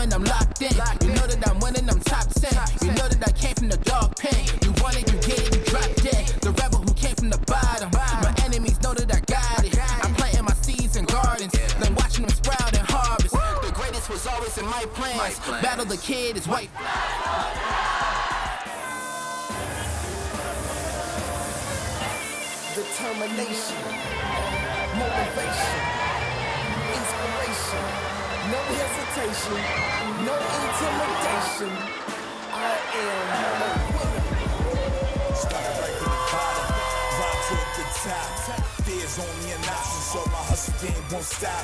determined, I'm locked in. You know that I'm winning, I'm top 10. You know that I came from the dog pen. You want it, you get it, you drop dead. The rebel who came from the bottom. My enemies know that I got it. I'm planting my seeds in gardens, then watching them sprout and harvest. The greatest was always in my plans. Battle the kid is white. Determination, motivation, inspiration, no hesitation, no intimidation. I am a winner. Started right from the bottom, rise to the top. There's only an option, so my hustle game won't stop.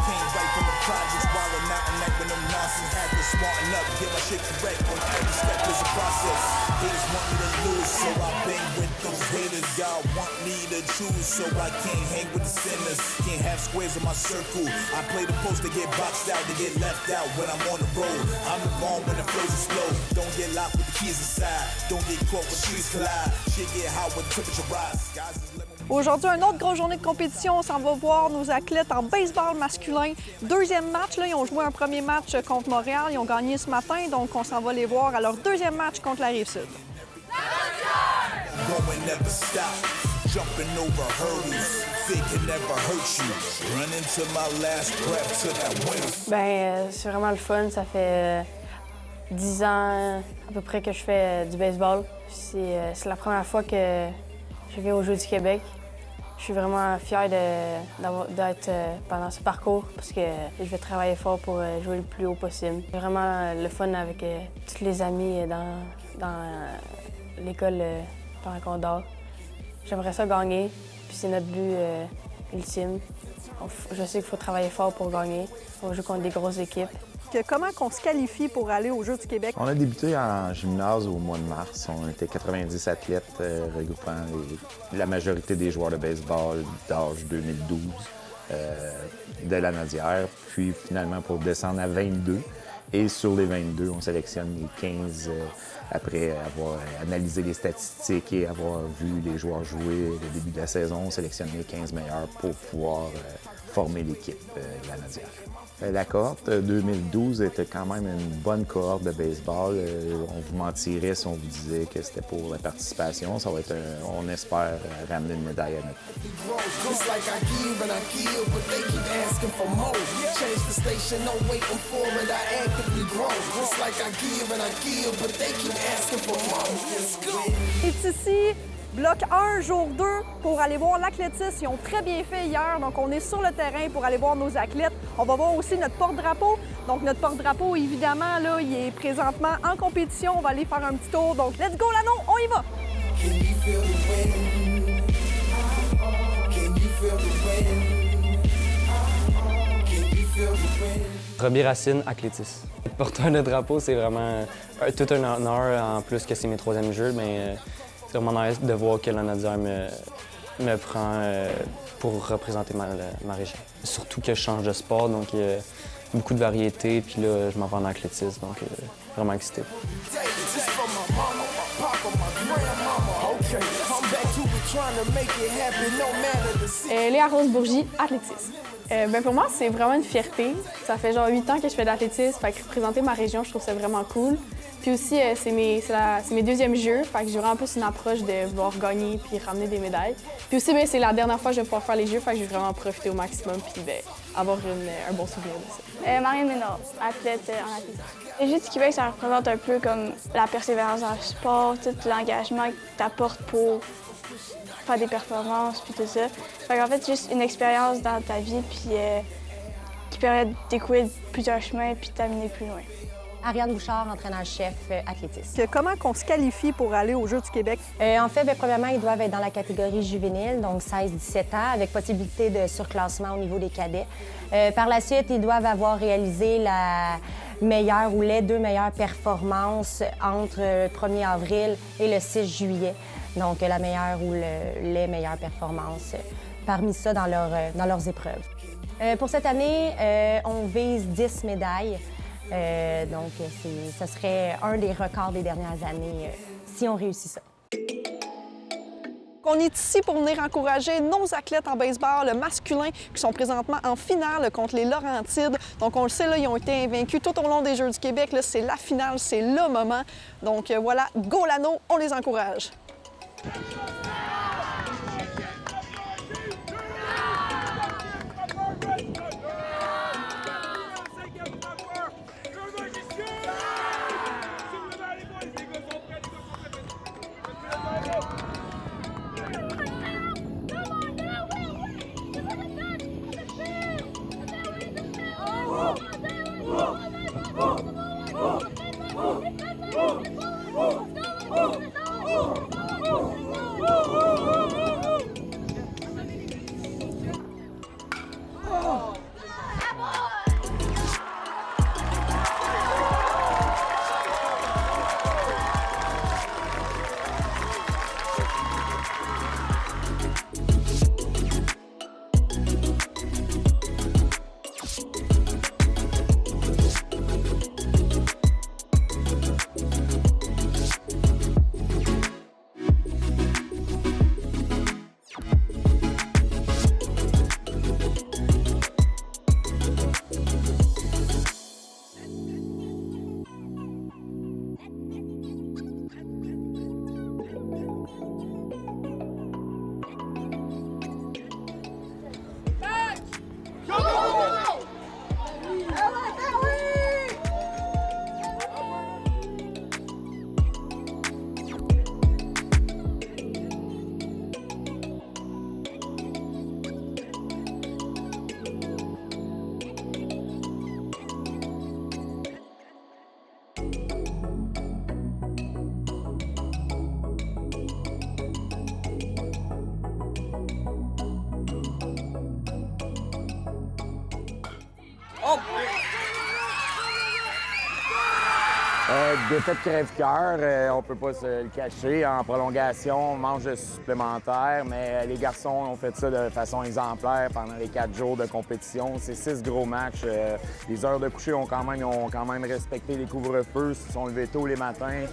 Came right from the projects, wildin' out and with no nonsense. Had to smarten up, get my shit correct. On every step is a process. Haters want me to lose, so I bang with those haters. Y'all want me to choose, so I can't hang with the sinners. Can't have squares in my circle. I play the post to get boxed out, to get left out when I'm on the road. I'm the bomb when the flows are slow. Don't get locked with the keys inside. Don't get caught when trees collide. Shit get hot when the temperature rise. Guys is living. Aujourd'hui, une autre grosse journée de compétition. On s'en va voir nos athlètes en baseball masculin. Deuxième match, là, ils ont joué un premier match contre Montréal. Ils ont gagné ce matin, donc on s'en va les voir à leur deuxième match contre la Rive-Sud. C'est vraiment le fun. Ça fait 10 ans à peu près que je fais du baseball. C'est la première fois que je viens aux Jeux du Québec. Je suis vraiment fière d'être pendant ce parcours parce que je vais travailler fort pour jouer le plus haut possible. C'est vraiment le fun avec tous les amis dans l'école pendant qu'on dort. J'aimerais ça gagner, puis c'est notre but ultime. Je sais qu'il faut travailler fort pour gagner. On joue contre des grosses équipes. Comment on se qualifie pour aller aux Jeux du Québec? On a débuté en gymnase au mois de mars. On était 90 athlètes regroupant la majorité des joueurs de baseball d'âge 2012 de la Nadière. Puis finalement pour descendre à 22. Et sur les 22, on sélectionne les 15 après avoir analysé les statistiques et avoir vu les joueurs jouer le début de la saison. On sélectionne les 15 meilleurs pour pouvoir former l'équipe de la Nadière. La cohorte 2012 était quand même une bonne cohorte de baseball. On vous mentirait si on vous disait que c'était pour la participation. Ça va être, on espère, ramener une médaille à notre pays. C'est ici. Bloc 1, jour 2, pour aller voir l'athlétisme. Ils ont très bien fait hier, donc on est sur le terrain pour aller voir nos athlètes. On va voir aussi notre porte-drapeau. Donc notre porte-drapeau, évidemment, là, il est présentement en compétition. On va aller faire un petit tour. Donc let's go, Lano, on y va! Robbie Racine, athlétisme. Porter un drapeau, c'est vraiment tout un honneur, en plus que c'est mes troisièmes jeux, mais c'est vraiment nice de voir que la Nadière me prend pour représenter ma région. Surtout que je change de sport, donc il y a beaucoup de variétés, puis là, je m'en vais en athlétisme, donc vraiment excité. Léa Rose Bourgie, athlétisme. Pour moi, c'est vraiment une fierté. Ça fait genre 8 ans que je fais de l'athlétisme, fait que représenter ma région, je trouve ça vraiment cool. Puis aussi, c'est mes deuxièmes jeux, fait que j'ai vraiment plus une approche de vouloir gagner puis ramener des médailles. Puis aussi, c'est la dernière fois que je vais pouvoir faire les jeux, fait que je vais vraiment profiter au maximum puis avoir un bon souvenir de ça. Marianne Ménard, athlète en athlétisme. Les Jeux du Québec, ça représente un peu comme la persévérance dans le sport, tout l'engagement que tu apportes pour faire des performances puis tout ça. Fait qu'en fait, c'est juste une expérience dans ta vie puis qui permet de découvrir plusieurs chemins puis de t'amener plus loin. Ariane Bouchard, entraîneur-chef athlétisme. Comment on se qualifie pour aller aux Jeux du Québec? En fait, premièrement, ils doivent être dans la catégorie juvénile, donc 16-17 ans, avec possibilité de surclassement au niveau des cadets. Par la suite, ils doivent avoir réalisé la meilleure ou les 2 meilleures performances entre le 1er avril et le 6 juillet. Donc, la meilleure ou les meilleures performances parmi ça dans leurs épreuves. Pour cette année, on vise 10 médailles. Donc, ce serait un des records des dernières années si on réussit ça. On est ici pour venir encourager nos athlètes en baseball masculin qui sont présentement en finale contre les Laurentides. Donc, on le sait, là, ils ont été invaincus tout au long des Jeux du Québec. Là, c'est la finale, c'est le moment. Donc, voilà, go Lano, on les encourage. Défaite crève-cœur, on peut pas se le cacher. En prolongation, on mange supplémentaire, mais les garçons ont fait ça de façon exemplaire pendant les 4 jours de compétition. C'est 6 gros matchs. Les heures de coucher ont quand même respecté les couvre-feux, se sont levés tôt les matins.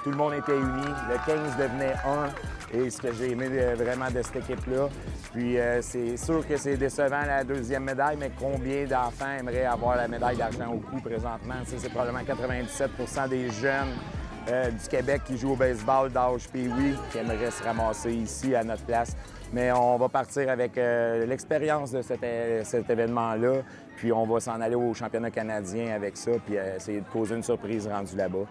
Tout le monde était uni. Le 15 devenait 1. Et ce que j'ai aimé vraiment de cette équipe-là. Puis c'est sûr que c'est décevant la 2e médaille, mais combien d'enfants aimeraient avoir la médaille d'argent au cou présentement? C'est probablement 97 % des jeunes du Québec qui jouent au baseball d'âge pee-wee qui aimeraient se ramasser ici à notre place. Mais on va partir avec l'expérience de cet événement-là, puis on va s'en aller au championnat canadien avec ça, puis essayer de causer une surprise rendue là-bas.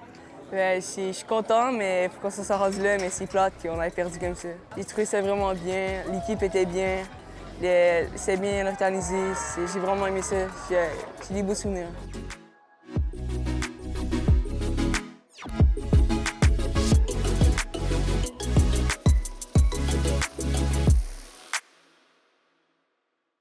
Je suis content, mais il faut qu'on se soit rendu là, mais c'est plate qu'on ait perdu comme ça. J'ai trouvé ça vraiment bien, l'équipe était bien, c'est bien organisé, j'ai vraiment aimé ça, j'ai des beaux souvenirs.